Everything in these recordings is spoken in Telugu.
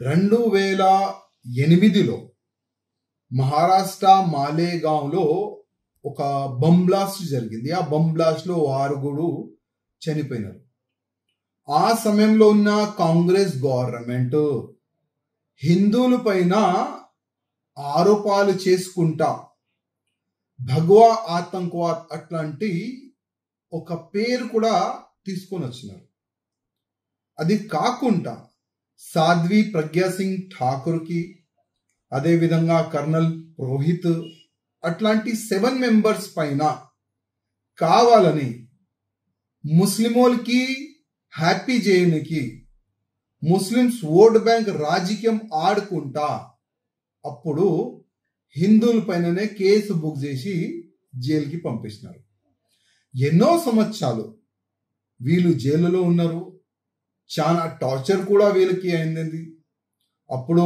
2008లో మహారాష్ట్ర మాలేగాంలో ఒక బంబ్ బ్లాస్ట్ జరిగింది. ఆ బంబ్ బ్లాస్ట్ లో 6 చనిపోయినారు. ఆ సమయంలో ఉన్న కాంగ్రెస్ గవర్నమెంట్ హిందువుల పైన ఆరోపాలు చేసుకుంటా భగవా ఆతంకవాద్ అట్లాంటి ఒక పేరు కూడా తీసుకొని వచ్చినారు. అది కాకుండా సాధ్వి ప్రజ్ఞా సింగ్ ఠాకూర్ కి, అదేవిధంగా కర్నల్ పురోహిత్ అట్లాంటి 7 మెంబర్స్ పైన కావాలని ముస్లింలకి హ్యాపీ చేయడానికి ముస్లిమ్స్ ఓట్ బ్యాంక్ రాజకీయం ఆడుకుంటా అప్పుడు హిందువుల పైననే కేసు బుక్ చేసి జైలుకి పంపిస్తున్నారు. ఎన్నో సంవత్సరాలు వీళ్ళు జైలులో ఉన్నారు. చాలా టార్చర్ కూడా వీళ్ళకి అయింది. అప్పుడు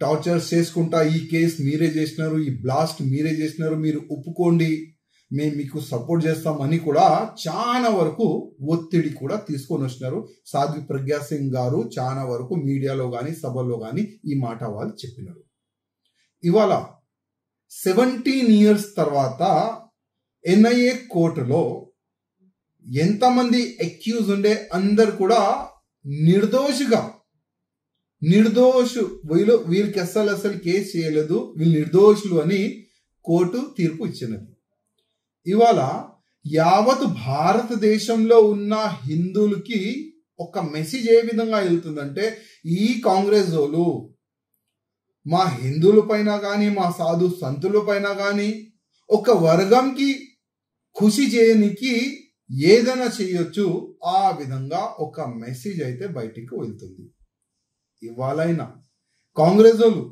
టార్చర్ చేసుకుంటా ఈ కేసు మీరే చేసినారు, ఈ బ్లాస్ట్ మీరే చేసినారు, మీరు ఒప్పుకోండి, మేము మీకు సపోర్ట్ చేస్తామని కూడా చాలా వరకు ఒత్తిడి కూడా తీసుకొని వచ్చినారు. సాధ్వి ప్రజ్ఞా సింగ్ గారు చాలా వరకు మీడియాలో కానీ సభల్లో కానీ ఈ మాట వాళ్ళు చెప్పినారు. ఇవాళ 17 years తర్వాత ఎన్ఐఏ కోర్టులో ఎంతమంది అక్యూజ్ ఉండే అందరు కూడా వీళ్ళకి అసలు కేసు చేయలేదు, వీళ్ళు నిర్దోషులు అని కోర్టు తీర్పు ఇచ్చినది. ఇవాళ యావత్ భారతదేశంలో ఉన్న హిందువులకి ఒక మెసేజ్ ఏ విధంగా వెళ్తుందంటే, ఈ కాంగ్రెస్ వాళ్ళు మా హిందువుల పైన కానీ మా సాధు సంతుల పైన కానీ ఒక వర్గంకి ఖుషి చేయనికి ఏదైనా చేయొచ్చు, ఆ విధంగా ఒక మెసేజ్ అయితే బయటికి వెళ్తుంది. ఇవాళైనా కాంగ్రెస్ వాళ్ళు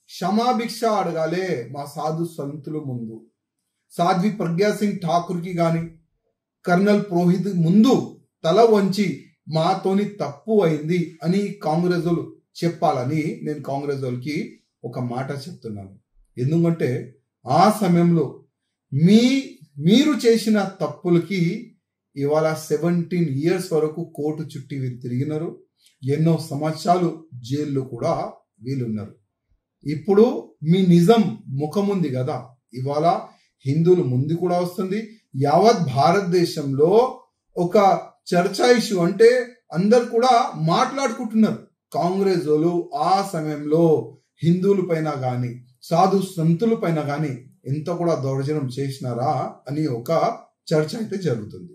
క్షమాభిక్ష అడగాలే మా సాధు సంతుల ముందు. సాధ్వి ప్రజ్ఞా సింగ్ ఠాకూర్ కి గాని కర్నల్ పురోహిత్ ముందు తల వంచి మాతోని తప్పు అయింది అని కాంగ్రెస్ వాళ్ళు చెప్పాలని నేను కాంగ్రెస్ వాళ్ళకి ఒక మాట చెప్తున్నాను. ఎందుకంటే ఆ సమయంలో మీరు చేసిన తప్పులకి ఇవాళ 17 years వరకు కోర్టు చుట్టి వీళ్ళు తిరిగినారు. ఎన్నో సంవత్సరాలు జైల్లో కూడా వీళ్ళున్నారు. ఇప్పుడు మీ నిజం ముఖం ఉంది కదా, ఇవాళ హిందువుల ముందు కూడా వస్తుంది. యావత్ భారతదేశంలో ఒక చర్చా ఇష్యూ అంటే అందరు కూడా మాట్లాడుకుంటున్నారు. కాంగ్రెస్ వాళ్ళు ఆ సమయంలో హిందువుల పైన గాని సాధు సంతుల పైన గాని ఎంత కూడా దౌర్జన్యం చేసినారా అని ఒక చర్చ అయితే జరుగుతుంది.